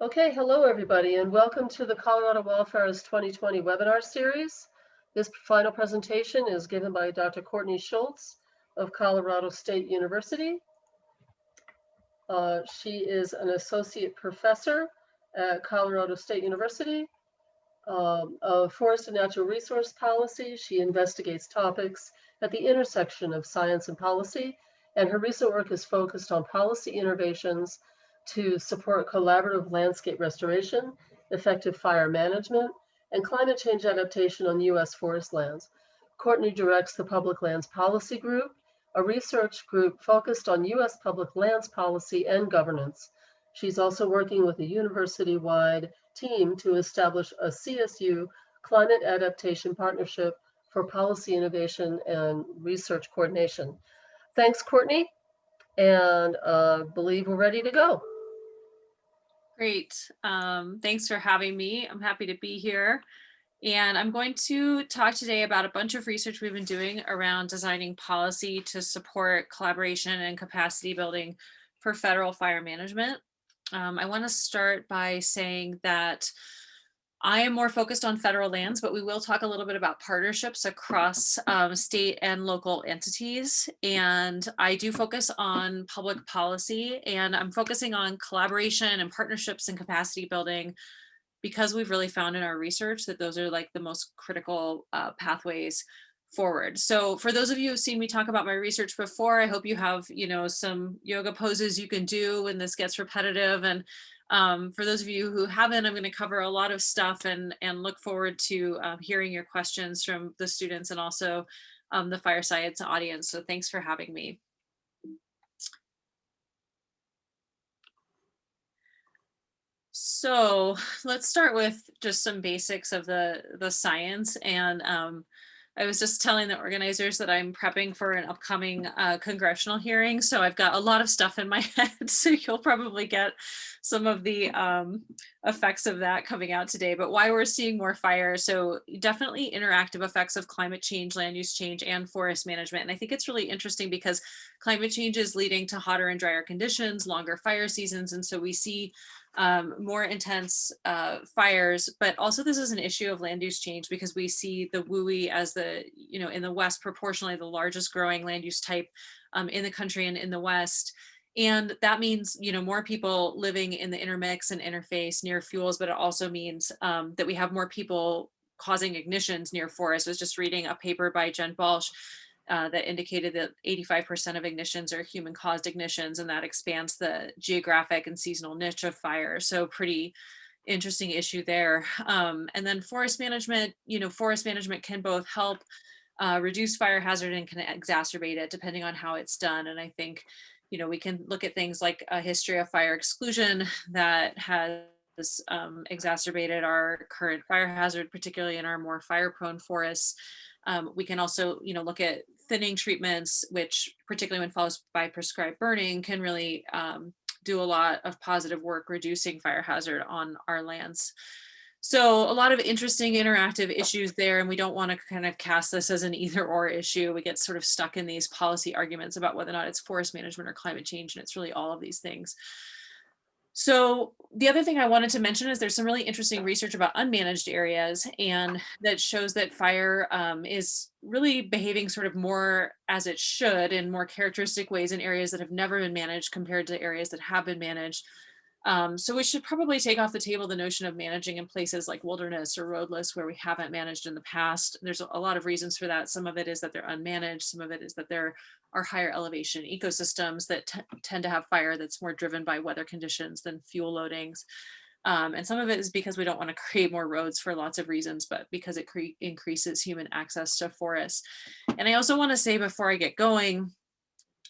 Okay, hello everybody, and welcome to the Colorado Wildfires 2020 webinar series. This final presentation is given by Dr. Courtney Schultz of Colorado State University. She is an associate professor at Colorado State University of Forest and Natural Resource Policy. She investigates topics at the intersection of science and policy, and her recent work is focused on policy innovations to support collaborative landscape restoration, effective fire management, and climate change adaptation on U.S. forest lands. Courtney directs the Public Lands Policy Group, a research group focused on U.S. public lands policy and governance. She's also working with a university-wide team to establish a CSU climate adaptation partnership for policy innovation and research coordination. Thanks, Courtney, and believe we're ready to go. Great. Thanks for having me. I'm happy to be here. And I'm going to talk today about a bunch of research we've been doing around designing policy to support collaboration and capacity building for federal fire management. I want to start by saying that I am more focused on federal lands, but we will talk a little bit about partnerships across state and local entities. And I do focus on public policy, and I'm focusing on collaboration and partnerships and capacity building because we've really found in our research that those are like the most critical pathways forward. So for those of you who've seen me talk about my research before, I hope you have, some yoga poses you can do when this gets repetitive. And for those of you who haven't, I'm going to cover a lot of stuff and look forward to hearing your questions from the students and also the fire science audience. So thanks for having me. So let's start with just some basics of the science. And I was just telling the organizers that I'm prepping for an upcoming congressional hearing. So I've got a lot of stuff in my head. So you'll probably get some of the effects of that coming out today. But why we're seeing more fire. So definitely interactive effects of climate change, land use change, and forest management. And I think it's really interesting because climate change is leading to hotter and drier conditions, longer fire seasons. And so we see more intense fires, but also this is an issue of land use change because we see the WUI as in the West, proportionally the largest growing land use type in the country and in the West. And that means, more people living in the intermix and interface near fuels, but it also means that we have more people causing ignitions near forests. I was just reading a paper by Jen Balch that indicated that 85% of ignitions are human-caused ignitions, and that expands the geographic and seasonal niche of fire. So pretty interesting issue there. And then forest management, forest management can both help reduce fire hazard and can exacerbate it depending on how it's done. And I think, we can look at things like a history of fire exclusion that has exacerbated our current fire hazard, particularly in our more fire-prone forests. We can also, look at thinning treatments, which particularly when followed by prescribed burning can really do a lot of positive work reducing fire hazard on our lands. So a lot of interesting interactive issues there, and we don't want to kind of cast this as an either or issue. We get sort of stuck in these policy arguments about whether or not it's forest management or climate change, and it's really all of these things. So the other thing I wanted to mention is there's some really interesting research about unmanaged areas, and that shows that fire is really behaving sort of more as it should in more characteristic ways in areas that have never been managed compared to areas that have been managed. So we should probably take off the table the notion of managing in places like wilderness or roadless where we haven't managed in the past. There's a lot of reasons for that. Some of it is that they're unmanaged. Some of it is that there are higher elevation ecosystems that tend to have fire that's more driven by weather conditions than fuel loadings. And some of it is because we don't want to create more roads for lots of reasons, but because it increases human access to forests. And I also want to say before I get going,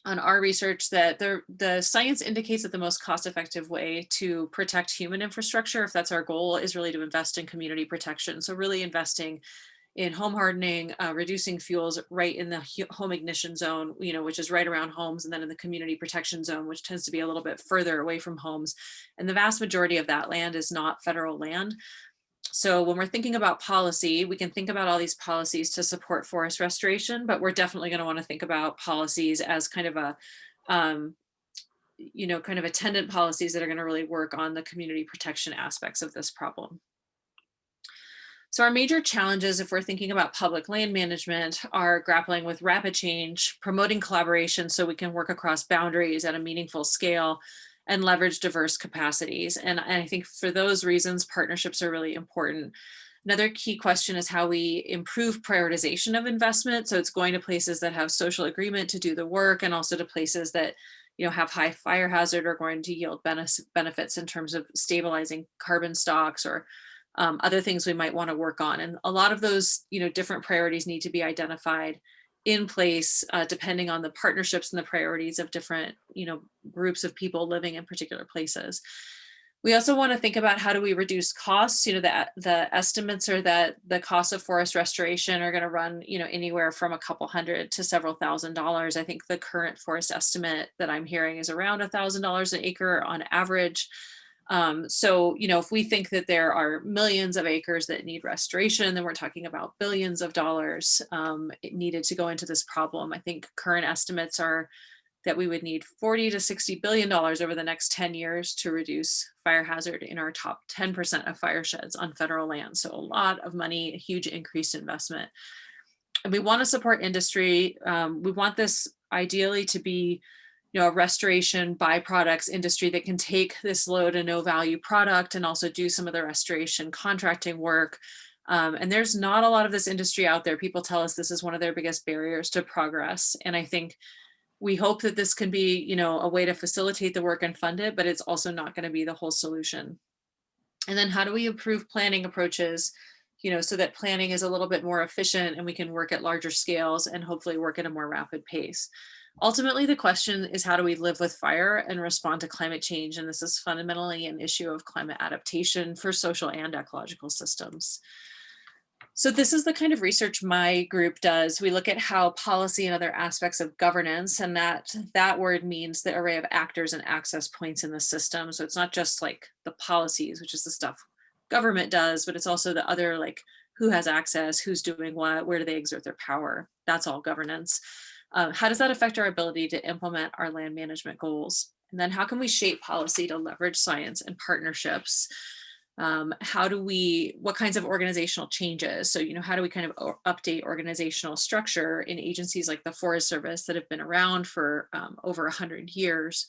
on our research that the science indicates that the most cost-effective way to protect human infrastructure, if that's our goal, is really to invest in community protection. So really investing in home hardening, reducing fuels right in the home ignition zone, which is right around homes, and then in the community protection zone, which tends to be a little bit further away from homes. And the vast majority of that land is not federal land. So when we're thinking about policy, we can think about all these policies to support forest restoration, but we're definitely going to want to think about policies as kind of kind of attendant policies that are going to really work on the community protection aspects of this problem. So our major challenges, if we're thinking about public land management, are grappling with rapid change, promoting collaboration so we can work across boundaries at a meaningful scale, and leverage diverse capacities. And I think for those reasons, partnerships are really important. Another key question is how we improve prioritization of investment. So it's going to places that have social agreement to do the work, and also to places that have high fire hazard or going to yield benefits in terms of stabilizing carbon stocks or other things we might want to work on. And a lot of those, different priorities need to be identified in place, depending on the partnerships and the priorities of different, groups of people living in particular places. We also want to think about how do we reduce costs. The estimates are that the cost of forest restoration are going to run, anywhere from a couple hundred to several $1,000s. I think the current forest estimate that I'm hearing is around $1,000 an acre on average. So, if we think that there are millions of acres that need restoration, then we're talking about billions of dollars needed to go into this problem. I think current estimates are that we would need $40 to $60 billion over the next 10 years to reduce fire hazard in our top 10% of fire sheds on federal land. So a lot of money, a huge increased investment. And we want to support industry. We want this ideally to be a restoration byproducts industry that can take this low to no value product and also do some of the restoration contracting work. And there's not a lot of this industry out there. People tell us this is one of their biggest barriers to progress. And I think we hope that this can be, a way to facilitate the work and fund it, but it's also not going to be the whole solution. And then how do we improve planning approaches, so that planning is a little bit more efficient and we can work at larger scales and hopefully work at a more rapid pace. Ultimately, the question is how do we live with fire and respond to climate change? And this is fundamentally an issue of climate adaptation for social and ecological systems. So this is the kind of research my group does. We look at how policy and other aspects of governance, and that word means the array of actors and access points in the system. So it's not just like the policies, which is the stuff government does, but it's also the other, like who has access, who's doing what, where do they exert their power? That's all governance. How does that affect our ability to implement our land management goals? And then how can we shape policy to leverage science and partnerships? What kinds of organizational changes? So, how do we kind of update organizational structure in agencies like the Forest Service that have been around for over 100 years?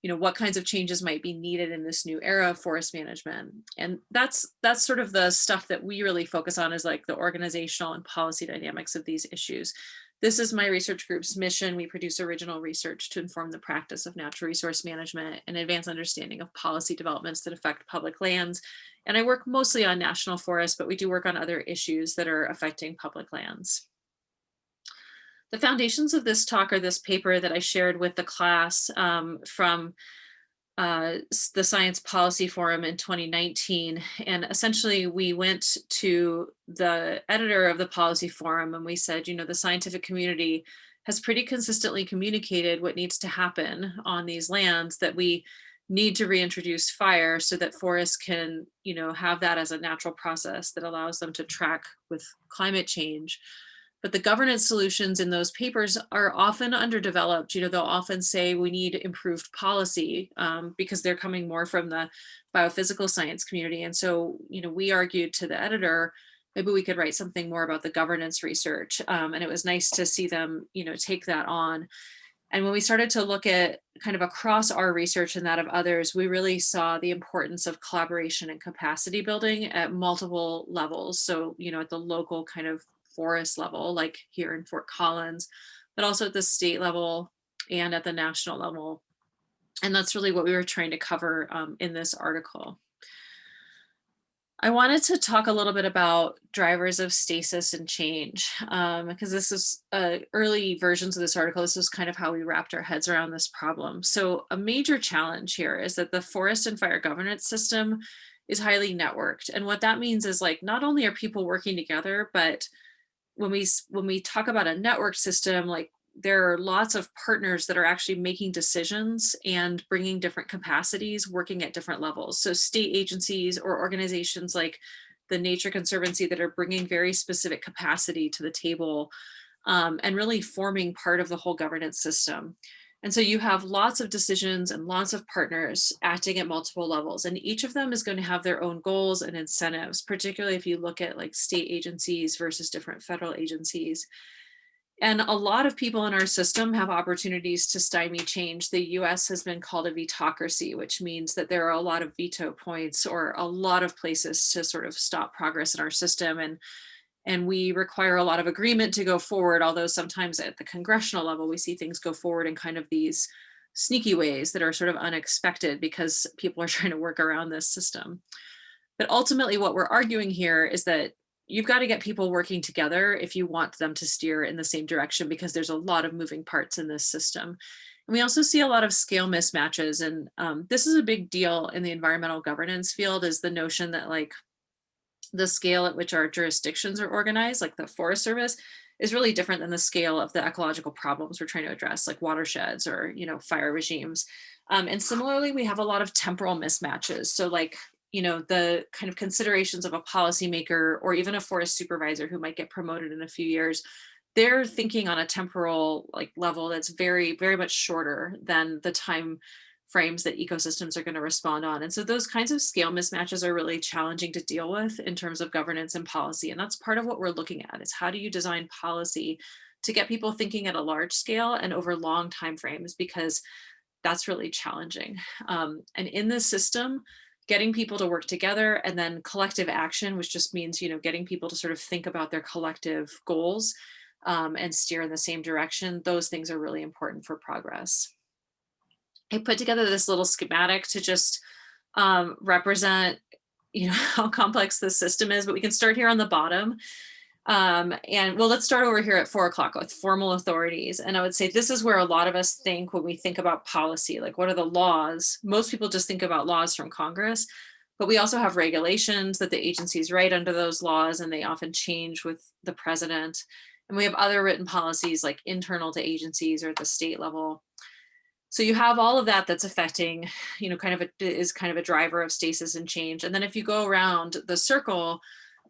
What kinds of changes might be needed in this new era of forest management? And that's sort of the stuff that we really focus on, is like the organizational and policy dynamics of these issues. This is my research group's mission. We produce original research to inform the practice of natural resource management and advance understanding of policy developments that affect public lands. And I work mostly on national forests, but we do work on other issues that are affecting public lands. The foundations of this talk are this paper that I shared with the class from the Science Policy Forum in 2019. And essentially we went to the editor of the Policy Forum and we said, the scientific community has pretty consistently communicated what needs to happen on these lands, that we need to reintroduce fire so that forests can, have that as a natural process that allows them to track with climate change. But the governance solutions in those papers are often underdeveloped. They'll often say we need improved policy because they're coming more from the biophysical science community. And so, we argued to the editor, maybe we could write something more about the governance research. And it was nice to see them, take that on. And when we started to look at kind of across our research and that of others, we really saw the importance of collaboration and capacity building at multiple levels. So, at the local kind of forest level, like here in Fort Collins, but also at the state level and at the national level. And that's really what we were trying to cover in this article. I wanted to talk a little bit about drivers of stasis and change, because this is early versions of this article. This is kind of how we wrapped our heads around this problem. So a major challenge here is that the forest and fire governance system is highly networked. And what that means is, like, not only are people working together, but when we talk about a network system, like, there are lots of partners that are actually making decisions and bringing different capacities, working at different levels. So state agencies or organizations like the Nature Conservancy that are bringing very specific capacity to the table and really forming part of the whole governance system. And so you have lots of decisions and lots of partners acting at multiple levels, and each of them is going to have their own goals and incentives, particularly if you look at like state agencies versus different federal agencies. And a lot of people in our system have opportunities to stymie change. The US has been called a vetocracy, which means that there are a lot of veto points or a lot of places to sort of stop progress in our system. And we require a lot of agreement to go forward, although sometimes at the congressional level, we see things go forward in kind of these sneaky ways that are sort of unexpected because people are trying to work around this system. But ultimately, what we're arguing here is that you've got to get people working together if you want them to steer in the same direction, because there's a lot of moving parts in this system. And we also see a lot of scale mismatches. And this is a big deal in the environmental governance field, is the notion that like the scale at which our jurisdictions are organized, like the Forest Service, is really different than the scale of the ecological problems we're trying to address, like watersheds or, you know, fire regimes. And similarly, we have a lot of temporal mismatches. So like, you know, the kind of considerations of a policymaker or even a forest supervisor who might get promoted in a few years, they're thinking on a temporal like level that's very, very much shorter than the time frames that ecosystems are going to respond on. And so those kinds of scale mismatches are really challenging to deal with in terms of governance and policy. And that's part of what we're looking at, is how do you design policy to get people thinking at a large scale and over long time frames, because that's really challenging. And in this system, getting people to work together and then collective action, which just means, you know, getting people to sort of think about their collective goals and steer in the same direction, those things are really important for progress. I put together this little schematic to just represent, you know, how complex the system is, but we can start here on the bottom. And well, let's start over here at 4 o'clock with formal authorities. And I would say this is where a lot of us think when we think about policy, like what are the laws? Most people just think about laws from Congress, but we also have regulations that the agencies write under those laws, and they often change with the president. And we have other written policies like internal to agencies or at the state level. So you have all of that that's affecting, you know, is kind of a driver of stasis and change. And then if you go around the circle,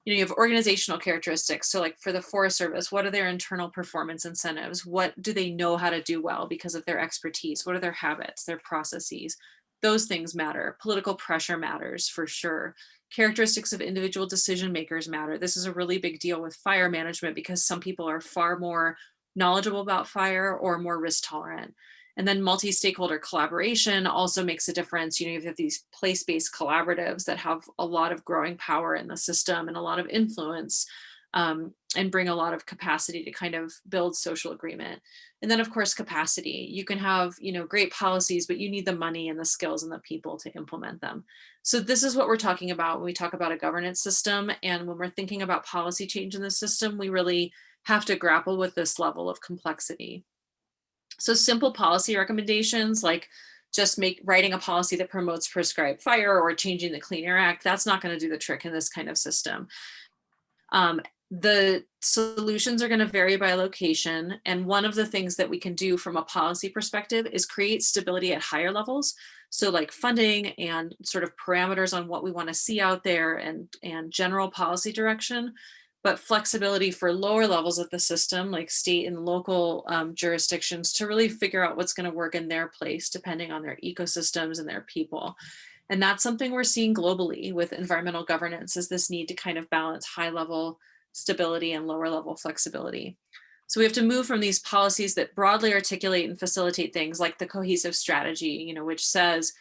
you know, you have organizational characteristics. So like for the Forest Service, what are their internal performance incentives? What do they know how to do well because of their expertise? What are their habits, their processes? Those things matter. Political pressure matters for sure. Characteristics of individual decision makers matter. This is a really big deal with fire management because some people are far more knowledgeable about fire or more risk tolerant. And then multi-stakeholder collaboration also makes a difference. You know, you have these place-based collaboratives that have a lot of growing power in the system and a lot of influence, and bring a lot of capacity to kind of build social agreement. And then of course, capacity. You can have, you know, great policies, but you need the money and the skills and the people to implement them. So this is what we're talking about when we talk about a governance system. And when we're thinking about policy change in the system, we really have to grapple with this level of complexity. So simple policy recommendations like just writing a policy that promotes prescribed fire or changing the Clean Air Act, that's not going to do the trick in this kind of system. The solutions are going to vary by location. And one of the things that we can do from a policy perspective is create stability at higher levels. So like funding and sort of parameters on what we want to see out there and general policy direction, but flexibility for lower levels of the system, like state and local jurisdictions, to really figure out what's going to work in their place, depending on their ecosystems and their people. And that's something we're seeing globally with environmental governance, is this need to kind of balance high level stability and lower level flexibility. So we have to move from these policies that broadly articulate and facilitate things like the cohesive strategy, you know, which says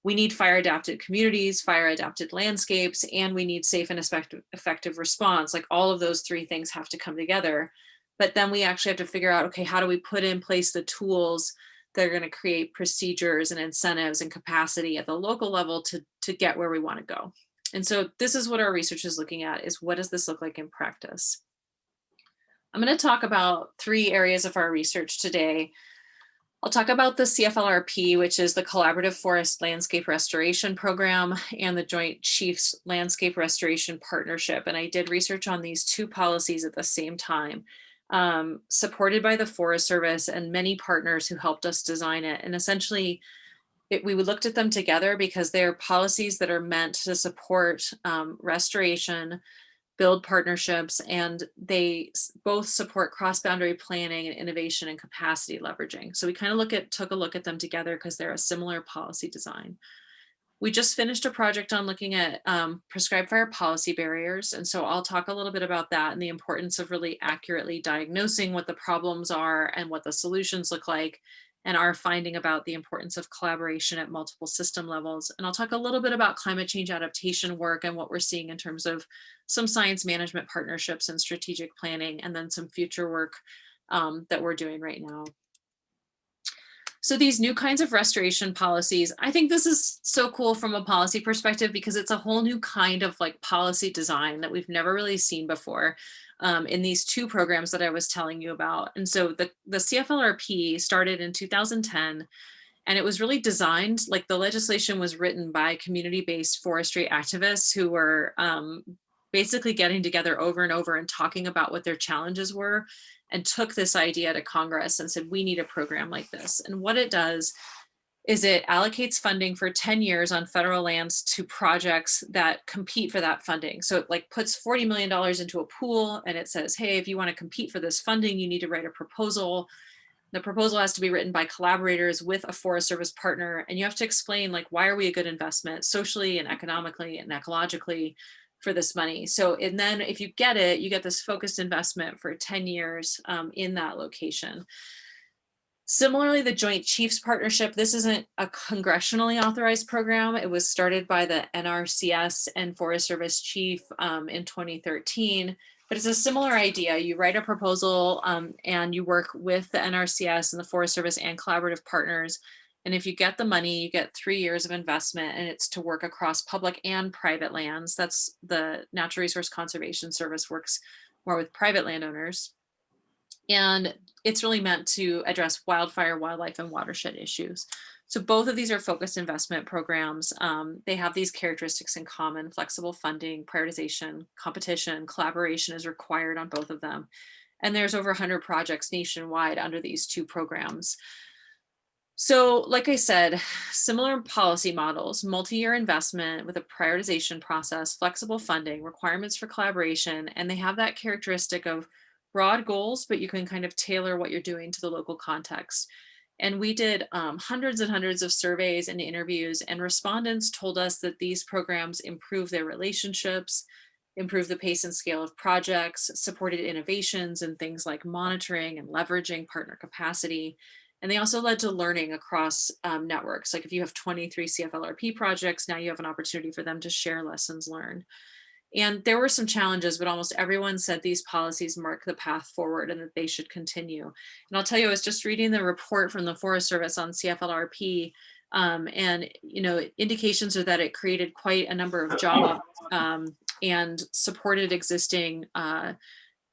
we need fire adapted communities, fire adapted landscapes, and we need safe and effective response. Like all of those three things have to come together. But then we actually have to figure out, okay, how do we put in place the tools that are going to create procedures and incentives and capacity at the local level to get where we want to go. And so this is what our research is looking at, is what does this look like in practice? I'm going to talk about 3 areas of our research today. I'll talk about the CFLRP, which is the Collaborative Forest Landscape Restoration Program, and the Joint Chiefs Landscape Restoration Partnership. And I did research on these 2 policies at the same time, supported by the Forest Service and many partners who helped us design it. And essentially, we looked at them together because they're policies that are meant to support restoration, build partnerships, and they both support cross-boundary planning and innovation and capacity leveraging. So we kind of took a look at them together because they're a similar policy design. We just finished a project on looking at prescribed fire policy barriers. And so I'll talk a little bit about that and the importance of really accurately diagnosing what the problems are and what the solutions look like, and our finding about the importance of collaboration at multiple system levels. And I'll talk a little bit about climate change adaptation work and what we're seeing in terms of some science management partnerships and strategic planning, and then some future work that we're doing right now. So these new kinds of restoration policies, I think this is so cool from a policy perspective because it's a whole new kind of like policy design that we've never really seen before in these two programs that I was telling you about. And so the CFLRP started in 2010, and it was really designed, like the legislation was written by community-based forestry activists who were basically getting together over and over and talking about what their challenges were, and took this idea to Congress and said, we need a program like this. And what it does is it allocates funding for 10 years on federal lands to projects that compete for that funding. So it like puts $40 million into a pool, and it says, hey, if you want to compete for this funding, you need to write a proposal. The proposal has to be written by collaborators with a Forest Service partner. And you have to explain, like, why are we a good investment socially and economically and ecologically for this money? So, and then if you get it, you get this focused investment for 10 years in that location. Similarly, the Joint Chiefs Partnership, this isn't a congressionally authorized program. It was started by the NRCS and Forest Service Chief in 2013, but it's a similar idea. You write a proposal and you work with the NRCS and the Forest Service and collaborative partners. And if you get the money, you get 3 years of investment, and it's to work across public and private lands. That's the Natural Resource Conservation Service works more with private landowners. And it's really meant to address wildfire, wildlife, and watershed issues. So both of these are focused investment programs. They have these characteristics in common: flexible funding, prioritization, competition, collaboration is required on both of them. And there's over 100 projects nationwide under these two programs. So like I said, similar policy models: multi-year investment with a prioritization process, flexible funding, requirements for collaboration, and they have that characteristic of broad goals, but you can kind of tailor what you're doing to the local context. And we did hundreds and hundreds of surveys and interviews, and respondents told us that these programs improve their relationships, improve the pace and scale of projects, supported innovations in things like monitoring and leveraging partner capacity. And they also led to learning across networks. Like if you have 23 CFLRP projects, now you have an opportunity for them to share lessons learned. And there were some challenges, but almost everyone said these policies mark the path forward and that they should continue. And I'll tell you, I was just reading the report from the Forest Service on CFLRP, and indications are that it created quite a number of jobs and supported existing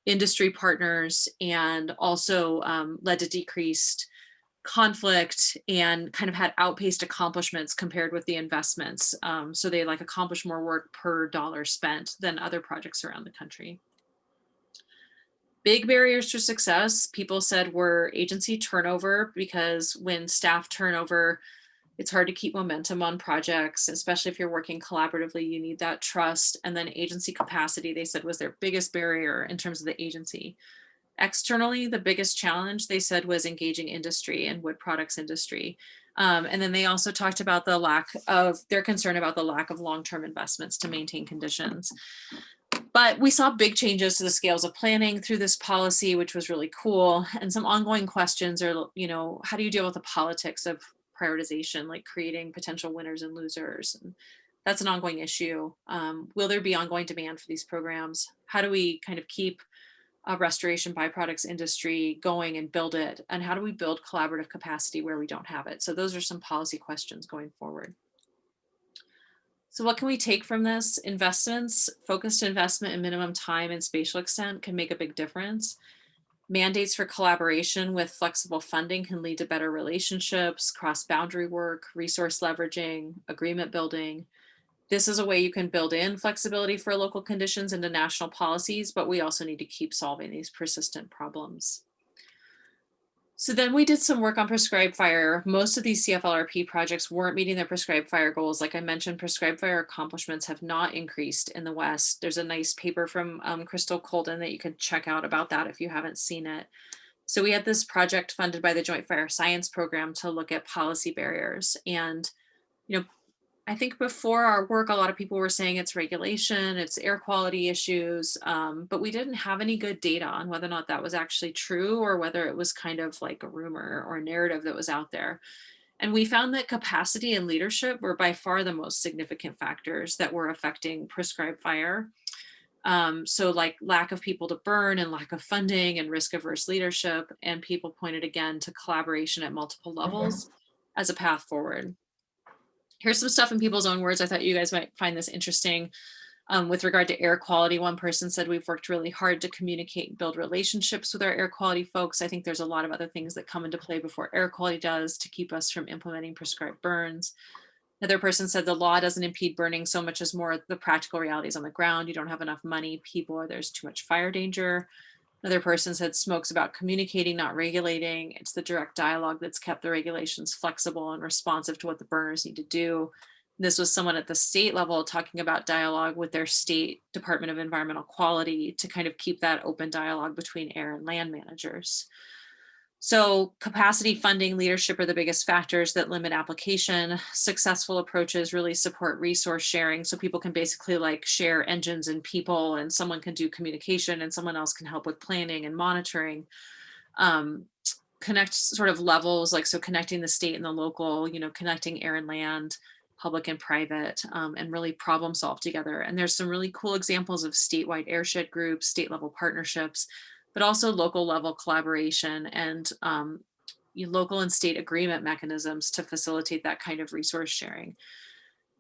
industry partners, and also led to decreased conflict and kind of had outpaced accomplishments compared with the investments. So they like accomplished more work per dollar spent than other projects around the country. Big barriers to success, people said, were agency turnover, because when staff turnover, it's hard to keep momentum on projects, especially if you're working collaboratively. You need that trust. And then agency capacity, they said, was their biggest barrier in terms of the agency. Externally, the biggest challenge, they said, was engaging industry and wood products industry. And then they also talked about their concern about the lack of long-term investments to maintain conditions. But we saw big changes to the scales of planning through this policy, which was really cool. And some ongoing questions are, how do you deal with the politics of prioritization, like creating potential winners and losers? And that's an ongoing issue. Will there be ongoing demand for these programs? How do we kind of keep a restoration byproducts industry going and build it? And how do we build collaborative capacity where we don't have it? So those are some policy questions going forward. So what can we take from this? Investments, focused investment in minimum time and spatial extent can make a big difference. Mandates for collaboration with flexible funding can lead to better relationships, cross-boundary work, resource leveraging, agreement building. This is a way you can build in flexibility for local conditions into national policies, but we also need to keep solving these persistent problems. So then we did some work on prescribed fire. Most of these CFLRP projects weren't meeting their prescribed fire goals. Like I mentioned, prescribed fire accomplishments have not increased in the West. There's a nice paper from Crystal Colden that you could check out about that if you haven't seen it. So we had this project funded by the Joint Fire Science Program to look at policy barriers. And, you know, I think before our work, a lot of people were saying it's regulation, it's air quality issues, but we didn't have any good data on whether or not that was actually true or whether it was kind of like a rumor or a narrative that was out there. And we found that capacity and leadership were by far the most significant factors that were affecting prescribed fire. So like lack of people to burn and lack of funding and risk averse leadership. And people pointed again to collaboration at multiple levels as a path forward. Here's some stuff in people's own words. I thought you guys might find this interesting. With regard to air quality, one person said we've worked really hard to communicate and build relationships with our air quality folks. I think there's a lot of other things that come into play before air quality does to keep us from implementing prescribed burns. Another person said the law doesn't impede burning so much as more the practical realities on the ground. You don't have enough money, people, or there's too much fire danger. Another person said smoke's about communicating, not regulating. It's the direct dialogue that's kept the regulations flexible and responsive to what the burners need to do. This was someone at the state level talking about dialogue with their state Department of Environmental Quality to kind of keep that open dialogue between air and land managers. So capacity, funding, leadership are the biggest factors that limit application. Successful approaches really support resource sharing. So people can basically like share engines and people, and someone can do communication and someone else can help with planning and monitoring. Connect sort of levels, like so connecting the state and the local, you know, connecting air and land, public and private, and really problem solve together. And there's some really cool examples of statewide airshed groups, state level partnerships, but also local level collaboration and local and state agreement mechanisms to facilitate that kind of resource sharing.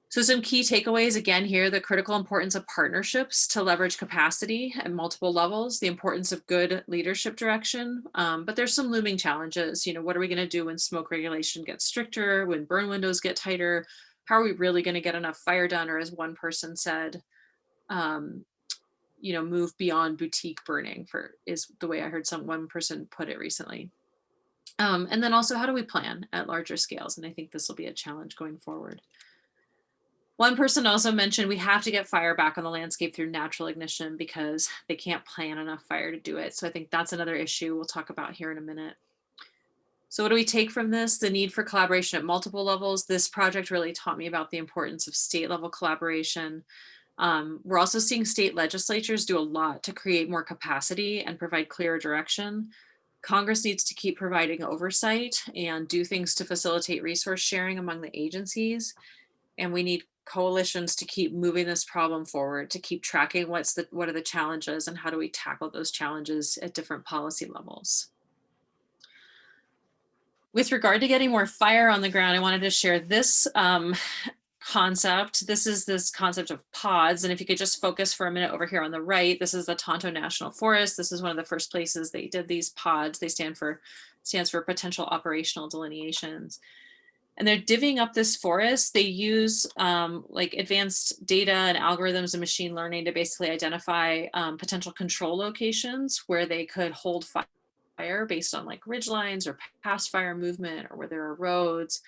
So some key takeaways again here, the critical importance of partnerships to leverage capacity at multiple levels, the importance of good leadership direction, but there's some looming challenges. You know, what are we going to do when smoke regulation gets stricter, when burn windows get tighter? How are we really going to get enough fire done? Or as one person said, you know, move beyond boutique burning is the way I heard one person put it recently. And then also, how do we plan at larger scales? And I think this will be a challenge going forward. One person also mentioned we have to get fire back on the landscape through natural ignition because they can't plan enough fire to do it. So I think that's another issue we'll talk about here in a minute. So what do we take from this? The need for collaboration at multiple levels. This project really taught me about the importance of state level collaboration. We're also seeing state legislatures do a lot to create more capacity and provide clearer direction. Congress needs to keep providing oversight and do things to facilitate resource sharing among the agencies. And we need coalitions to keep moving this problem forward, to keep tracking what are the challenges and how do we tackle those challenges at different policy levels. With regard to getting more fire on the ground, I wanted to share this concept. This is this concept of pods. And if you could just focus for a minute over here on the right, this is the Tonto National Forest. This is one of the first places they did these pods. They stands for potential operational delineations. And they're divvying up this forest. They use like advanced data and algorithms and machine learning to basically identify potential control locations where they could hold fire based on like ridge lines or past fire movement or where there are roads.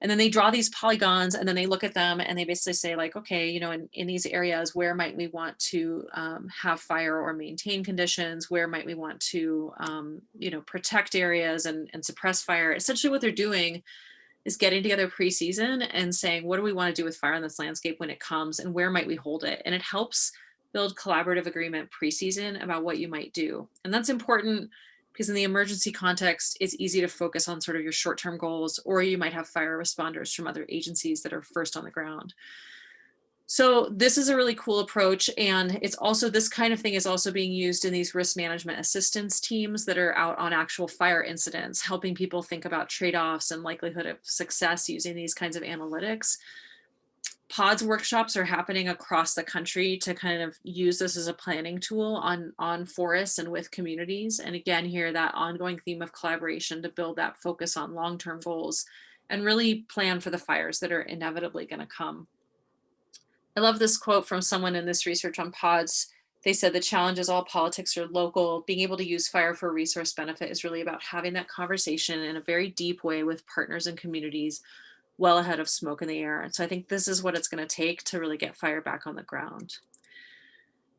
And then they draw these polygons and then they look at them and they basically say like, okay, you know, in these areas, where might we want to have fire or maintain conditions? Where might we want to, you know, protect areas and suppress fire? Essentially what they're doing is getting together pre-season and saying, what do we want to do with fire on this landscape when it comes and where might we hold it? And it helps build collaborative agreement pre-season about what you might do. And that's important because in the emergency context, it's easy to focus on sort of your short-term goals, or you might have fire responders from other agencies that are first on the ground. So this is a really cool approach. And it's also, this kind of thing is also being used in these risk management assistance teams that are out on actual fire incidents, helping people think about trade-offs and likelihood of success using these kinds of analytics. Pods workshops are happening across the country to kind of use this as a planning tool on forests and with communities. And again, here, that ongoing theme of collaboration to build that focus on long-term goals and really plan for the fires that are inevitably going to come. I love this quote from someone in this research on pods They said the challenge is all politics are local. Being able to use fire for resource benefit is really about having that conversation in a very deep way with partners and communities well ahead of smoke in the air. And so I think this is what it's going to take to really get fire back on the ground.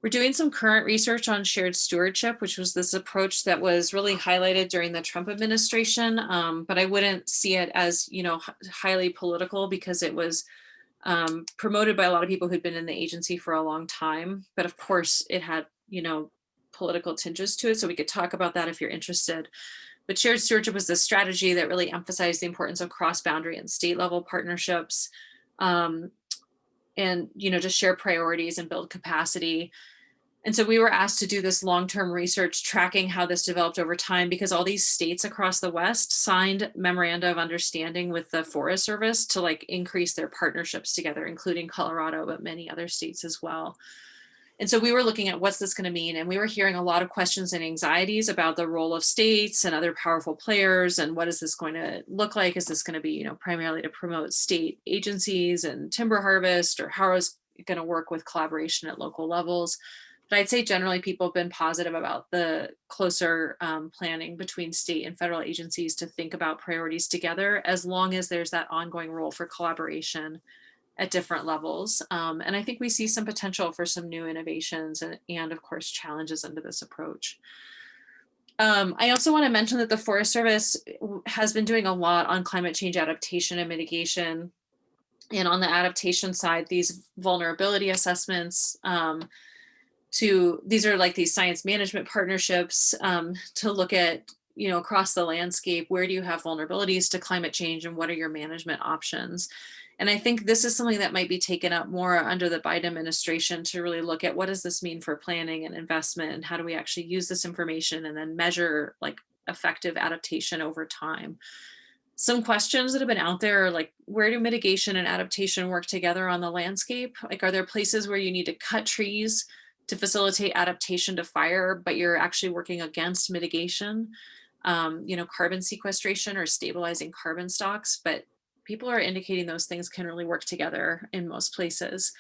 We're doing some current research on shared stewardship, which was this approach that was really highlighted during the Trump administration, but I wouldn't see it as, highly political because it was promoted by a lot of people who'd been in the agency for a long time. But of course, it had, political tinges to it. So we could talk about that if you're interested. But shared stewardship was this strategy that really emphasized the importance of cross-boundary and state-level partnerships, and to share priorities and build capacity. And so we were asked to do this long-term research tracking how this developed over time, because all these states across the West signed memoranda of understanding with the Forest Service to increase their partnerships together, including Colorado, but many other states as well. And so we were looking at what's this going to mean, and we were hearing a lot of questions and anxieties about the role of states and other powerful players, and what is this going to look like? Is this going to be, primarily to promote state agencies and timber harvest, or how is it going to work with collaboration at local levels? But I'd say generally people have been positive about the closer planning between state and federal agencies to think about priorities together, as long as there's that ongoing role for collaboration at different levels. And I think we see some potential for some new innovations and of course, challenges under this approach. I also want to mention that the Forest Service has been doing a lot on climate change adaptation and mitigation. And on the adaptation side, these vulnerability assessments, these are these science management partnerships to look at, across the landscape, where do you have vulnerabilities to climate change and what are your management options? And I think this is something that might be taken up more under the Biden administration to really look at what does this mean for planning and investment, and how do we actually use this information and then measure effective adaptation over time. Some questions that have been out there are where do mitigation and adaptation work together on the landscape? Are there places where you need to cut trees to facilitate adaptation to fire, but you're actually working against mitigation, carbon sequestration or stabilizing carbon stocks? But people are indicating those things can really work together in most places.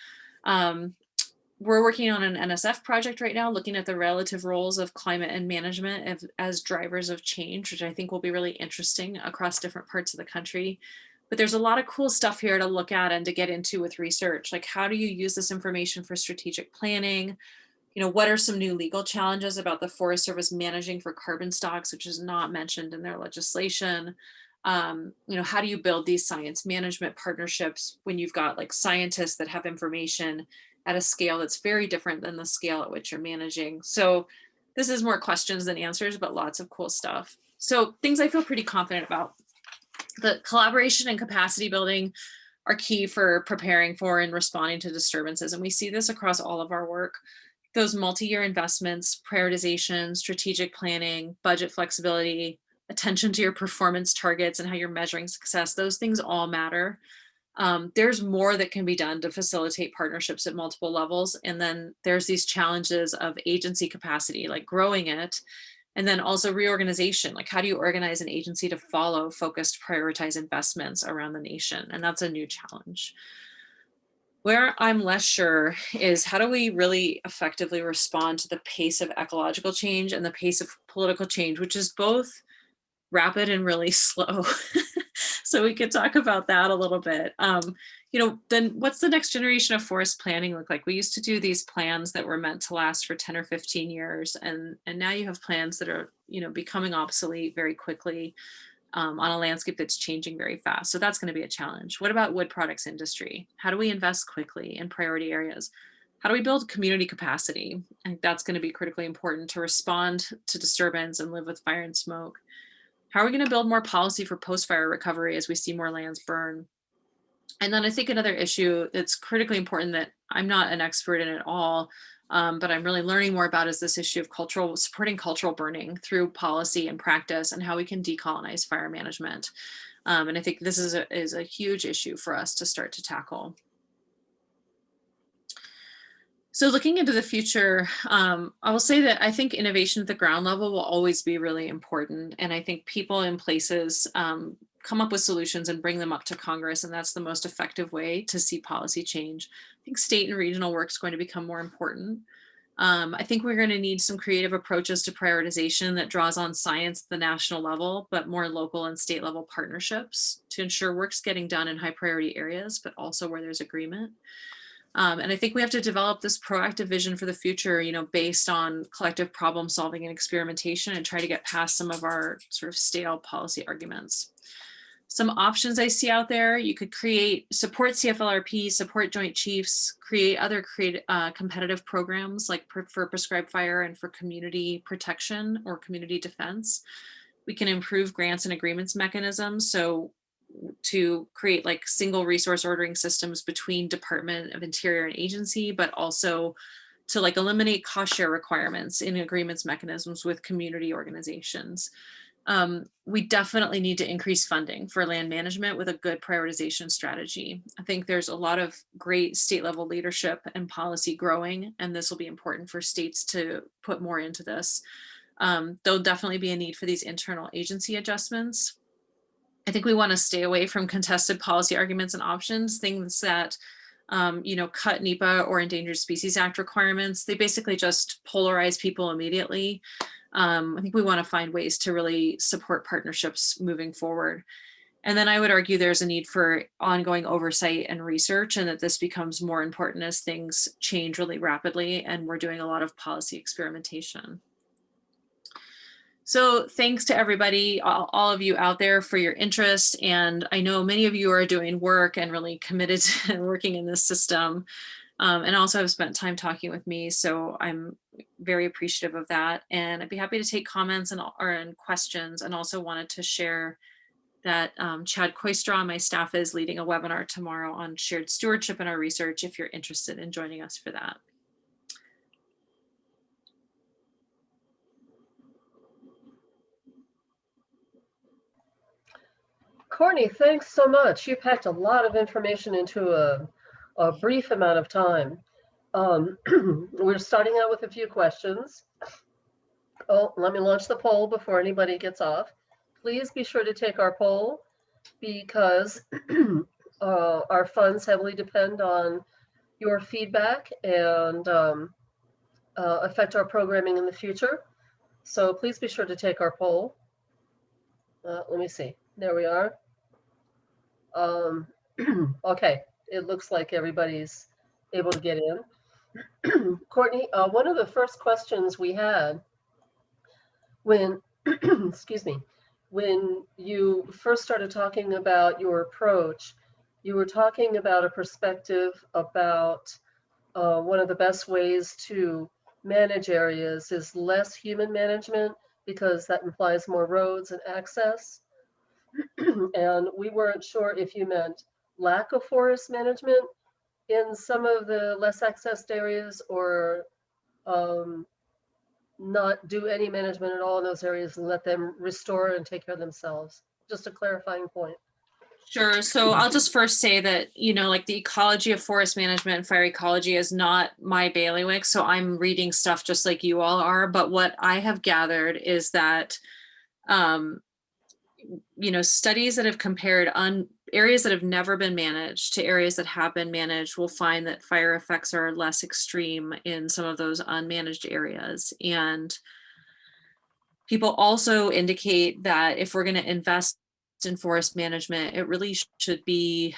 We're working on an NSF project right now, looking at the relative roles of climate and management as drivers of change, which I think will be really interesting across different parts of the country. But there's a lot of cool stuff here to look at and to get into with research. How do you use this information for strategic planning? What are some new legal challenges about the Forest Service managing for carbon stocks, which is not mentioned in their legislation? How do you build these science management partnerships when you've got scientists that have information at a scale that's very different than the scale at which you're managing? So this is more questions than answers, but lots of cool stuff. So things I feel pretty confident about. The collaboration and capacity building are key for preparing for and responding to disturbances. And we see this across all of our work. Those multi-year investments, prioritization, strategic planning, budget flexibility, attention to your performance targets and how you're measuring success, those things all matter. There's more that can be done to facilitate partnerships at multiple levels. And then there's these challenges of agency capacity, growing it, and then also reorganization. How do you organize an agency to follow focused, prioritized investments around the nation? And that's a new challenge. Where I'm less sure is how do we really effectively respond to the pace of ecological change and the pace of political change, which is both rapid and really slow. So we could talk about that a little bit. Then what's the next generation of forest planning look like? We used to do these plans that were meant to last for 10 or 15 years. And now you have plans that are, becoming obsolete very quickly on a landscape that's changing very fast. So that's going to be a challenge. What about wood products industry? How do we invest quickly in priority areas? How do we build community capacity? I think that's going to be critically important to respond to disturbance and live with fire and smoke. How are we going to build more policy for post-fire recovery as we see more lands burn? And then I think another issue that's critically important that I'm not an expert in at all, but I'm really learning more about is this issue of supporting cultural burning through policy and practice, and how we can decolonize fire management. And I think this is a huge issue for us to start to tackle. So looking into the future, I will say that I think innovation at the ground level will always be really important. And I think people in places come up with solutions and bring them up to Congress. And that's the most effective way to see policy change. I think state and regional work is going to become more important. I think we're going to need some creative approaches to prioritization that draws on science at the national level, but more local and state level partnerships to ensure work's getting done in high priority areas, but also where there's agreement. And I think we have to develop this proactive vision for the future, based on collective problem solving and experimentation, and try to get past some of our sort of stale policy arguments. Some options I see out there: you could support CFLRP, support Joint Chiefs, create other competitive programs like for prescribed fire and for community protection or community defense. We can improve grants and agreements mechanisms. So to create like single resource ordering systems between Department of Interior and agency, but also to like eliminate cost share requirements in agreements mechanisms with community organizations. We definitely need to increase funding for land management with a good prioritization strategy. I think there's a lot of great state level leadership and policy growing, and this will be important for states to put more into this. There'll definitely be a need for these internal agency adjustments. I think we want to stay away from contested policy arguments and options, things that, cut NEPA or Endangered Species Act requirements. They basically just polarize people immediately. I think we want to find ways to really support partnerships moving forward. And then I would argue there's a need for ongoing oversight and research, and that this becomes more important as things change really rapidly and we're doing a lot of policy experimentation. So thanks to everybody, all of you out there, for your interest. And I know many of you are doing work and really committed to working in this system, and also have spent time talking with me. So I'm very appreciative of that. And I'd be happy to take comments and questions, and also wanted to share that Chad Koistra, my staff, is leading a webinar tomorrow on shared stewardship in our research, if you're interested in joining us for that. Courtney, thanks so much. You packed a lot of information into a brief amount of time. We're starting out with a few questions. Oh, let me launch the poll before anybody gets off. Please be sure to take our poll, because our funds heavily depend on your feedback and affect our programming in the future. So please be sure to take our poll. Let me see. There we are. Okay, it looks like everybody's able to get in. Courtney, one of the first questions we had when, excuse me, when you first started talking about your approach, you were talking about a perspective about one of the best ways to manage areas is less human management, because that implies more roads and access. And we weren't sure if you meant lack of forest management in some of the less accessed areas, or not do any management at all in those areas and let them restore and take care of themselves. Just a clarifying point. Sure. So I'll just first say that, like the ecology of forest management and fire ecology is not my bailiwick. So I'm reading stuff just like you all are. But what I have gathered is that, studies that have compared areas that have never been managed to areas that have been managed will find that fire effects are less extreme in some of those unmanaged areas. And people also indicate that if we're going to invest in forest management, it really should be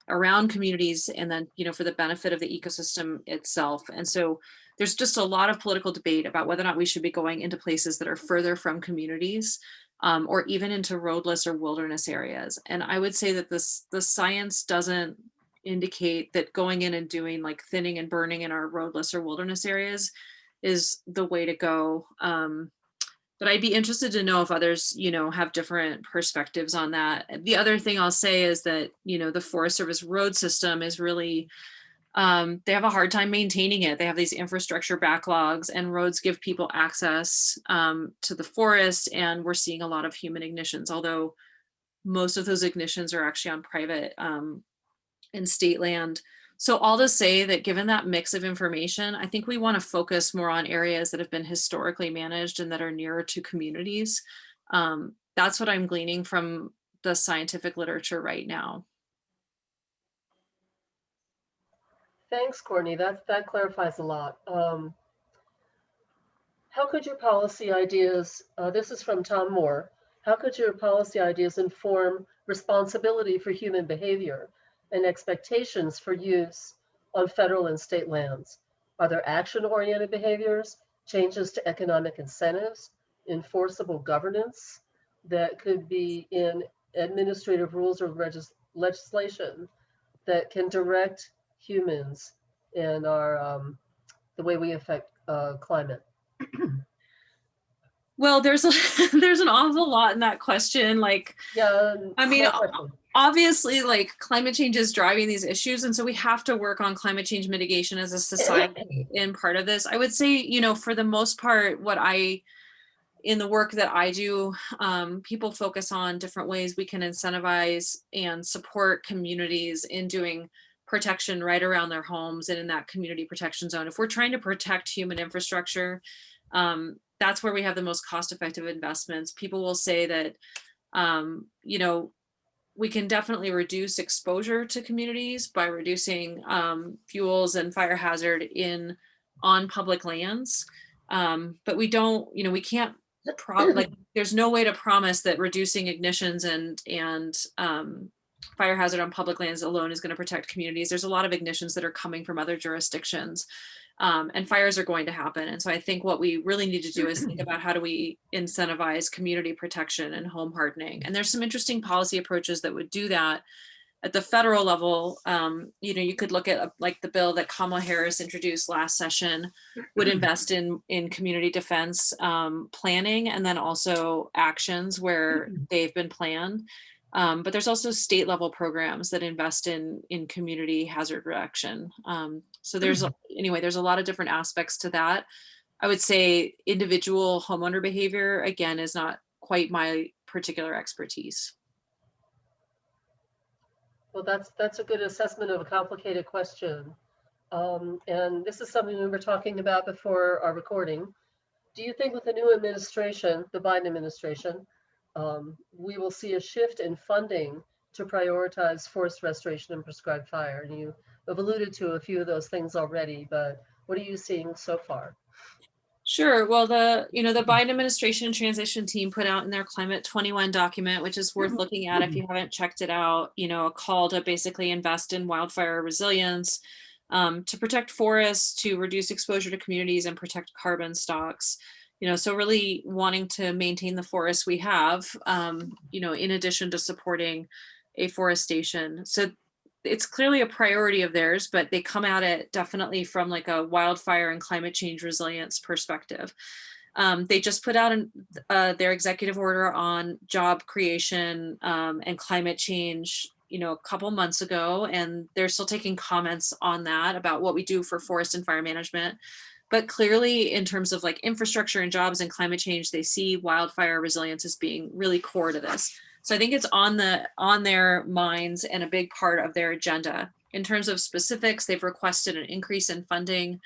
around communities, and then, for the benefit of the ecosystem itself. And so there's just a lot of political debate about whether or not we should be going into places that are further from communities, or even into roadless or wilderness areas. And I would say that the science doesn't indicate that going in and doing like thinning and burning in our roadless or wilderness areas is the way to go. But I'd be interested to know if others, have different perspectives on that. The other thing I'll say is that, the Forest Service road system is really, they have a hard time maintaining it. They have these infrastructure backlogs, and roads give people access to the forest. And we're seeing a lot of human ignitions, although most of those ignitions are actually on private and state land. So all to say that given that mix of information, I think we want to focus more on areas that have been historically managed and that are nearer to communities. That's what I'm gleaning from the scientific literature right now. Thanks, Courtney. That clarifies a lot. How could your policy ideas, this is from Tom Moore, how could your policy ideas inform responsibility for human behavior and expectations for use on federal and state lands? Are there action-oriented behaviors, changes to economic incentives, enforceable governance that could be in administrative rules or legislation that can direct humans in our the way we affect climate? Well, there's there's an awful lot in that question. Like, Yeah, I mean, small question. obviously, like climate change is driving these issues, and so we have to work on climate change mitigation as a society in part of this. I would say, you know, for the most part, in the work that I do, people focus on different ways we can incentivize and support communities in doing protection right around their homes and in that community protection zone. If we're trying to protect human infrastructure, that's where we have the most cost-effective investments. People will say that, you know, we can definitely reduce exposure to communities by reducing fuels and fire hazard on public lands. But we don't, you know, we can't like there's no way to promise that reducing ignitions and fire hazard on public lands alone is going to protect communities. There's a lot of ignitions that are coming from other jurisdictions, and fires are going to happen. And so I think what we really need to do is think about how do we incentivize community protection and home hardening. And there's some interesting policy approaches that would do that. At the federal level, you know, you could look at like the bill that Kamala Harris introduced last session would invest in community defense planning, and then also actions where they've been planned. But there's also state level programs that invest in community hazard reduction. So there's there's a lot of different aspects to that. I would say individual homeowner behavior, again, is not quite my particular expertise. Well, that's a good assessment of a complicated question. And this is something we were talking about before our recording. Do you think with the new administration, the Biden administration, we will see a shift in funding to prioritize forest restoration and prescribed fire? And you have alluded to a few of those things already, but what are you seeing so far? Sure. Well, the Biden administration transition team put out in their Climate 21 document, which is worth looking at if you haven't checked it out, you know, a call to basically invest in wildfire resilience, to protect forests, to reduce exposure to communities and protect carbon stocks. You know, so really wanting to maintain the forests we have, you know, in addition to supporting afforestation. So it's clearly a priority of theirs, but they come at it definitely from like a wildfire and climate change resilience perspective. They just put out their executive order on job creation and climate change, you know, a couple months ago, and they're still taking comments on that about what we do for forest and fire management. But clearly, in terms of like infrastructure and jobs and climate change, they see wildfire resilience as being really core to this. So I think it's on their minds and a big part of their agenda. In terms of specifics, they've requested an increase in funding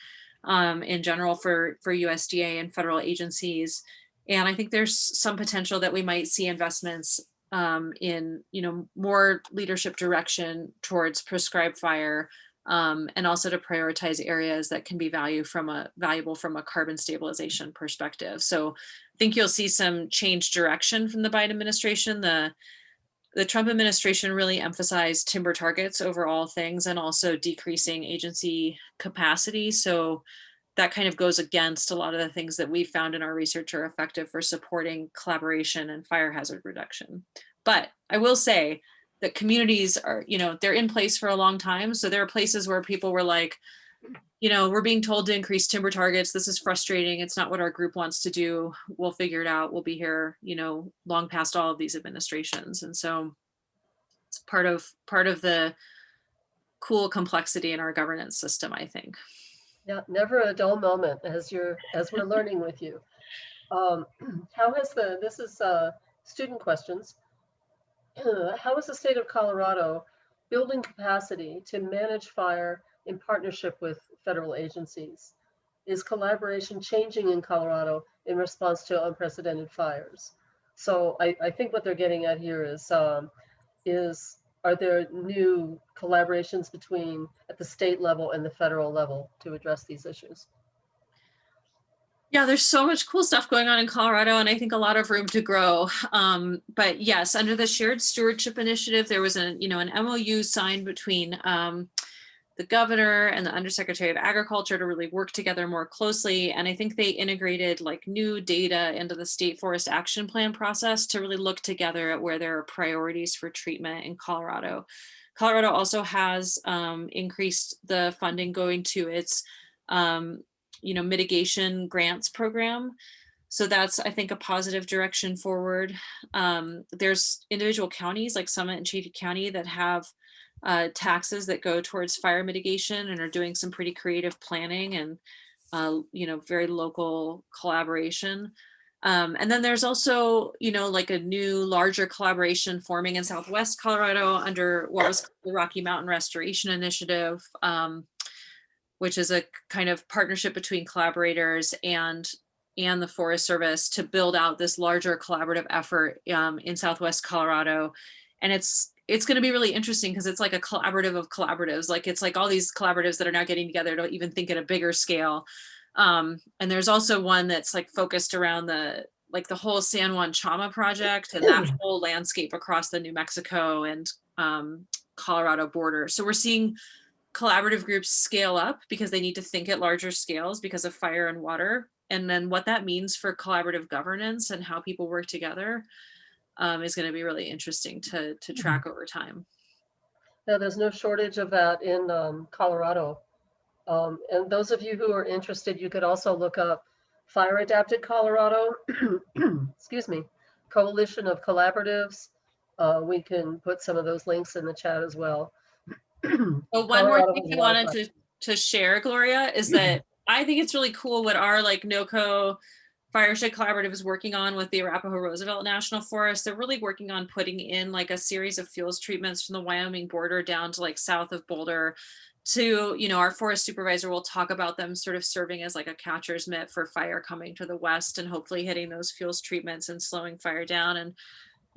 in general for USDA and federal agencies. And I think there's some potential that we might see investments in, you know, more leadership direction towards prescribed fire, and also to prioritize areas that can be valuable from a carbon stabilization perspective. So I think you'll see some change direction from the Biden administration. The Trump administration really emphasized timber targets over all things and also decreasing agency capacity. So that kind of goes against a lot of the things that we found in our research are effective for supporting collaboration and fire hazard reduction. But I will say that communities are, you know, they're in place for a long time. So there are places where people were like, you know, we're being told to increase timber targets. This is frustrating. It's not what our group wants to do. We'll figure it out. We'll be here, you know, long past all of these administrations. And so it's part of the cool complexity in our governance system, I think. Yeah, never a dull moment as we're learning with you. This is student questions. How is the state of Colorado building capacity to manage fire in partnership with federal agencies? Is collaboration changing in Colorado in response to unprecedented fires? So I think what they're getting at here is are there new collaborations between at the state level and the federal level to address these issues? Yeah, there's so much cool stuff going on in Colorado, and I think a lot of room to grow. But yes, under the Shared Stewardship Initiative, there was an MOU signed between the governor and the undersecretary of agriculture to really work together more closely. And I think they integrated like new data into the state forest action plan process to really look together at where there are priorities for treatment in Colorado. Colorado also has increased the funding going to its mitigation grants program. So that's, I think, a positive direction forward. There's individual counties like Summit and Chaffey County that have taxes that go towards fire mitigation and are doing some pretty creative planning and, very local collaboration. And then there's also, like a new larger collaboration forming in Southwest Colorado under what was the Rocky Mountain Restoration Initiative, which is a kind of partnership between collaborators and the Forest Service to build out this larger collaborative effort in Southwest Colorado. And it's going to be really interesting because it's like a collaborative of collaboratives. Like it's like all these collaboratives that are now getting together to even think at a bigger scale. And there's also one that's like focused around the whole San Juan Chama project and that whole landscape across the New Mexico and Colorado border. So we're seeing collaborative groups scale up because they need to think at larger scales because of fire and water. And then what that means for collaborative governance and how people work together is going to be really interesting to track over time. Now, there's no shortage of that in Colorado. And those of you who are interested, you could also look up Fire Adapted Colorado, excuse me, Coalition of Collaboratives. We can put some of those links in the chat as well. Well, one more thing I wanted to share, Gloria, is that I think it's really cool what our like NOCO Fireshed Collaborative is working on with the Arapahoe Roosevelt National Forest. They're really working on putting in like a series of fuels treatments from the Wyoming border down to like south of Boulder to, our forest supervisor will talk about them sort of serving as like a catcher's mitt for fire coming to the west and hopefully hitting those fuels treatments and slowing fire down. And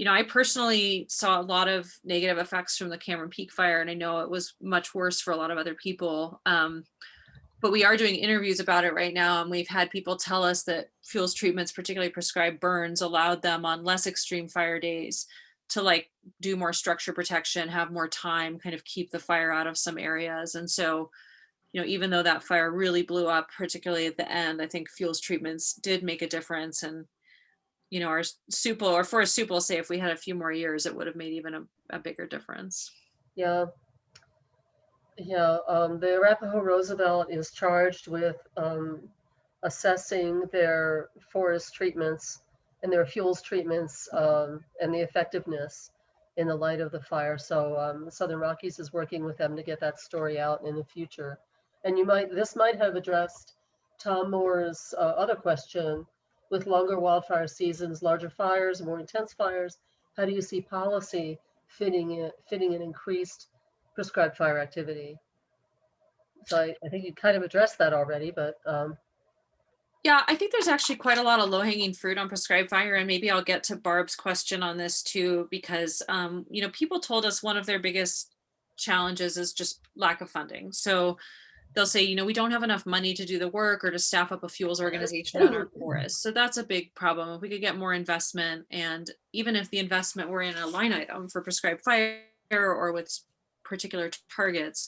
I personally saw a lot of negative effects from the Cameron Peak fire, and I know it was much worse for a lot of other people. But we are doing interviews about it right now, and we've had people tell us that fuels treatments, particularly prescribed burns, allowed them on less extreme fire days to like do more structure protection, have more time, kind of keep the fire out of some areas. And so, even though that fire really blew up, particularly at the end, I think fuels treatments did make a difference. And our forest soup will say if we had a few more years, it would have made even a bigger difference. Yeah. The Arapahoe Roosevelt is charged with assessing their forest treatments and their fuels treatments and the effectiveness in the light of the fire. So the Southern Rockies is working with them to get that story out in the future. And this might have addressed Tom Moore's other question. With longer wildfire seasons, larger fires, more intense fires, how do you see policy fitting in increased prescribed fire activity? So I think you kind of addressed that already, but yeah, I think there's actually quite a lot of low-hanging fruit on prescribed fire, and maybe I'll get to Barb's question on this too, because people told us one of their biggest challenges is just lack of funding. So they'll say, we don't have enough money to do the work or to staff up a fuels organization on our forest. So that's a big problem. If we could get more investment, and even if the investment were in a line item for prescribed fire or with particular targets,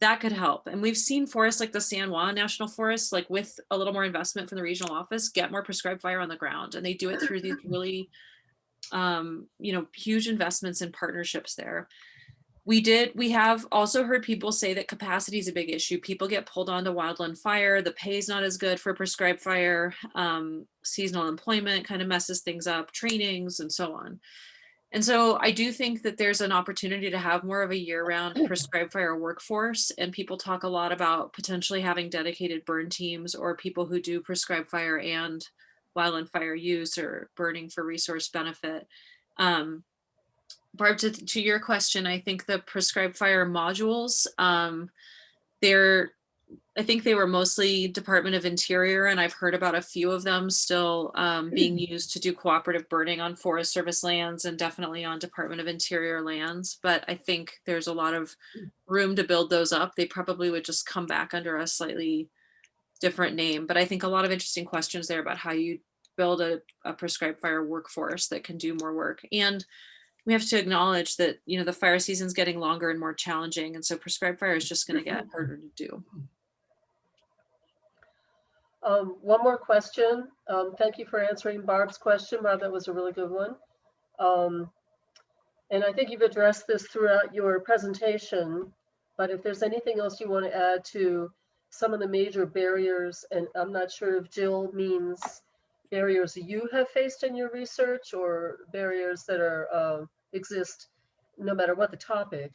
that could help. And we've seen forests like the San Juan National Forest, like with a little more investment from the regional office, get more prescribed fire on the ground. And they do it through these really, huge investments and partnerships there. We have also heard people say that capacity is a big issue. People get pulled onto wildland fire. The pay is not as good for prescribed fire. Seasonal employment kind of messes things up, trainings and so on. And so I do think that there's an opportunity to have more of a year-round prescribed fire workforce. And people talk a lot about potentially having dedicated burn teams or people who do prescribed fire and wildland fire use or burning for resource benefit. Barb, to your question, I think the prescribed fire modules, they're I think they were mostly Department of Interior, and I've heard about a few of them still being used to do cooperative burning on Forest Service lands and definitely on Department of Interior lands. But I think there's a lot of room to build those up. They probably would just come back under a slightly different name. But I think a lot of interesting questions there about how you build a prescribed fire workforce that can do more work. And we have to acknowledge that, you know, the fire season's getting longer and more challenging. And so prescribed fire is just going to get harder to do. One more question. Thank you for answering Barb's question. Barb, that was a really good one. And I think you've addressed this throughout your presentation, but if there's anything else you want to add to some of the major barriers, and I'm not sure if Jill means barriers you have faced in your research or barriers that are exist no matter what the topic,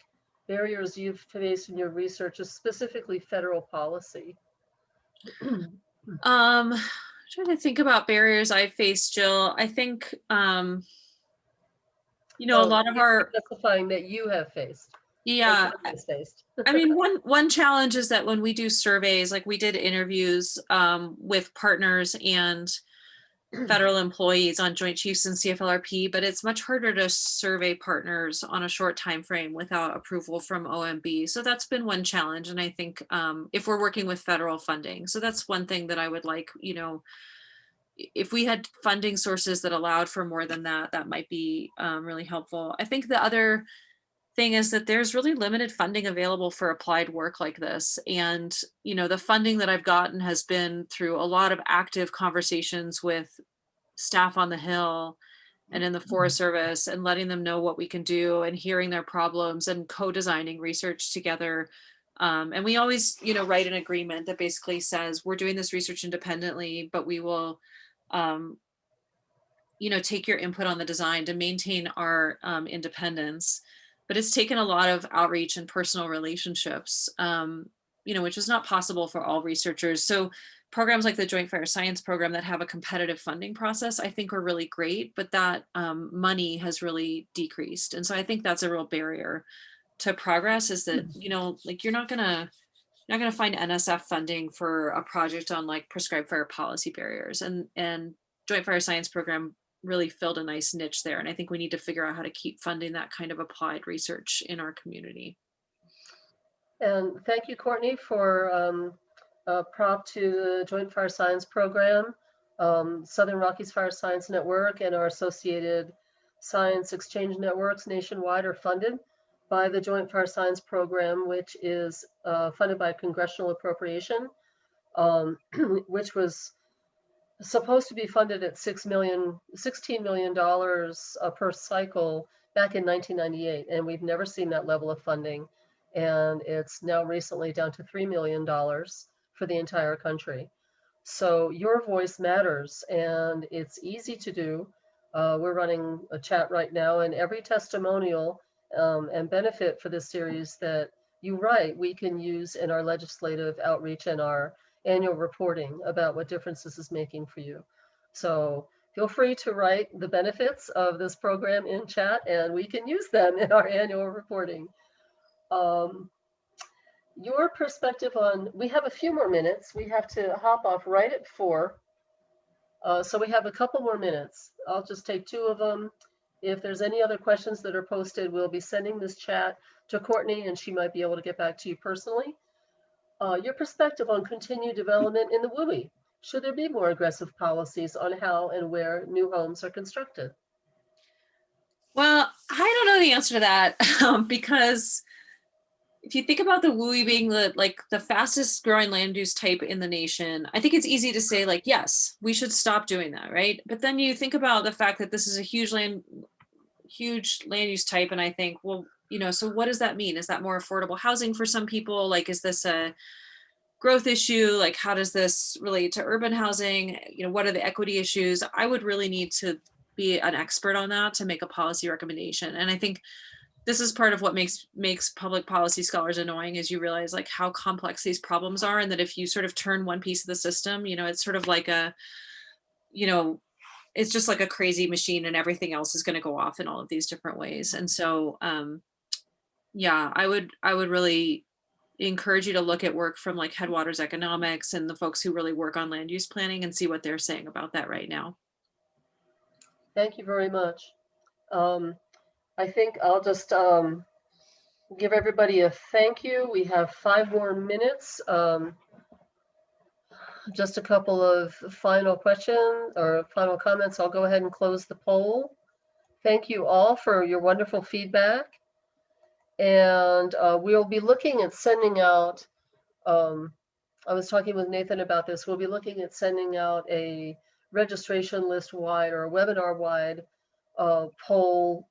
barriers you've faced in your research is specifically federal policy. Trying to think about barriers I faced, Jill. I think, you know, a lot of our testifying that you have faced. Yeah, faced. I mean, one challenge is that when we do surveys, like we did interviews with partners and federal employees on Joint Chiefs and CFLRP, but it's much harder to survey partners on a short time frame without approval from OMB. So that's been one challenge. And I think if we're working with federal funding, so that's one thing that I would like, you know, if we had funding sources that allowed for more than that, that might be really helpful. I think the other thing is that there's really limited funding available for applied work like this. And, you know, the funding that I've gotten has been through a lot of active conversations with staff on the Hill and in the Forest Service and letting them know what we can do and hearing their problems and co-designing research together. And we always, you know, write an agreement that basically says we're doing this research independently, but we will, you know, take your input on the design to maintain our independence. But it's taken a lot of outreach and personal relationships, you know, which is not possible for all researchers. So programs like the Joint Fire Science Program that have a competitive funding process, I think are really great, but that money has really decreased. And so I think that's a real barrier to progress is that, you know, like you're not gonna find NSF funding for a project on like prescribed fire policy barriers, and Joint Fire Science Program really filled a nice niche there. And I think we need to figure out how to keep funding that kind of applied research in our community. And thank you, Courtney, for prop to the Joint Fire Science Program. Southern Rockies Fire Science Network and our associated science exchange networks nationwide are funded by the Joint Fire Science Program, which is funded by congressional appropriation, which was supposed to be funded at $16 million per cycle back in 1998. And we've never seen that level of funding. And it's now recently down to $3 million for the entire country. So your voice matters and it's easy to do. We're running a chat right now, and every testimonial and benefit for this series that you write, we can use in our legislative outreach and our annual reporting about what difference this is making for you. So feel free to write the benefits of this program in chat and we can use them in our annual reporting. Your perspective on, we have a few more minutes. We have to hop off right at 4. So we have a couple more minutes. I'll just take 2 of them. If there's any other questions that are posted, we'll be sending this chat to Courtney and she might be able to get back to you personally. Your perspective on continued development in the WUI. Should there be more aggressive policies on how and where new homes are constructed? Well, I don't know the answer to that because if you think about the WUI being the fastest growing land use type in the nation, I think it's easy to say like, yes, we should stop doing that, right? But then you think about the fact that this is a huge land use type, and I think, well, you know, so what does that mean? Is that more affordable housing for some people? Like, is this a growth issue? Like, how does this relate to urban housing? You know, what are the equity issues? I would really need to be an expert on that to make a policy recommendation. And I think this is part of what makes public policy scholars annoying, is you realize like how complex these problems are, and that if you sort of turn one piece of the system, you know, it's sort of like a, you know, it's just like a crazy machine and everything else is going to go off in all of these different ways. And so, yeah, I would really, encourage you to look at work from like Headwaters Economics and the folks who really work on land use planning and see what they're saying about that right now. Thank you very much. I think I'll just give everybody a thank you. We have 5 more minutes. Just a couple of final questions or final comments. I'll go ahead and close the poll. Thank you all for your wonderful feedback. And we'll be looking at sending out, I was talking with Nathan about this, we'll be looking at sending out a registration list wide or a webinar wide poll,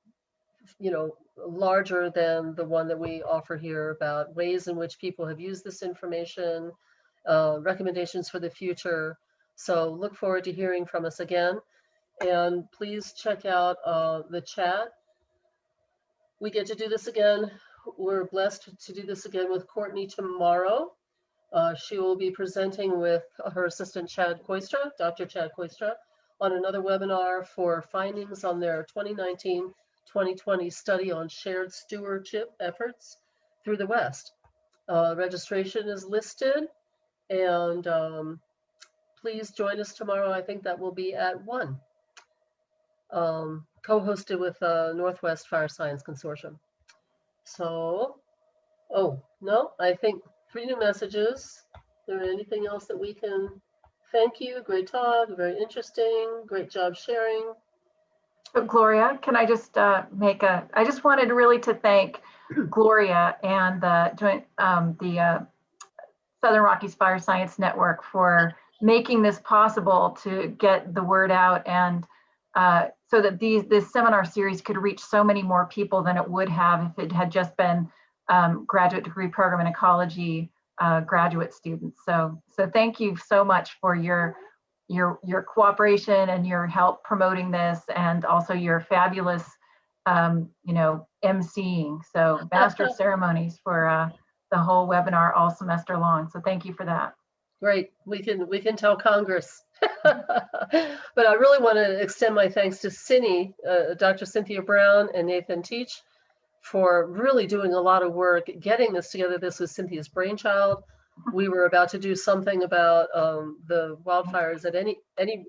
you know, larger than the one that we offer here about ways in which people have used this information, recommendations for the future. So look forward to hearing from us again. And please check out the chat. We get to do this again. We're blessed to do this again with Courtney tomorrow. She will be presenting with her assistant, Chad Koistra, Dr. Chad Koistra, on another webinar for findings on their 2019-2020 study on shared stewardship efforts through the West. Registration is listed, and please join us tomorrow. I think that will be at 1. Co-hosted with Northwest Fire Science Consortium. So, oh, no, I think 3 new messages. Is there anything else that we can? Thank you, great talk, very interesting, great job sharing. Gloria, can I just I just wanted really to thank Gloria and the joint, Southern Rockies Fire Science Network for making this possible to get the word out, and so that this seminar series could reach so many more people than it would have if it had just been graduate degree program in ecology graduate students. So thank you so much for your cooperation and your help promoting this, and also your fabulous emceeing. So Master of Ceremonies for the whole webinar all semester long. So thank you for that. Great, we can tell Congress. But I really want to extend my thanks to Dr. Cynthia Brown and Nathan Teach for really doing a lot of work getting this together. This was Cynthia's brainchild. We were about to do something about the wildfires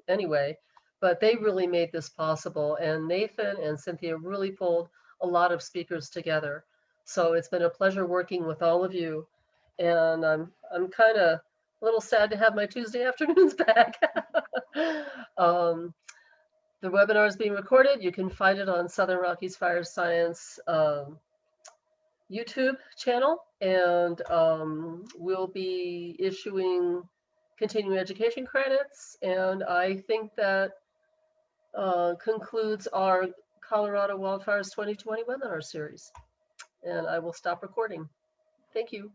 anyway, but they really made this possible. And Nathan and Cynthia really pulled a lot of speakers together. So it's been a pleasure working with all of you. And I'm kind of a little sad to have my Tuesday afternoons back. The webinar is being recorded. You can find it on Southern Rockies Fire Science YouTube channel, and we'll be issuing continuing education credits. And I think that concludes our Colorado Wildfires 2020 webinar series. And I will stop recording. Thank you.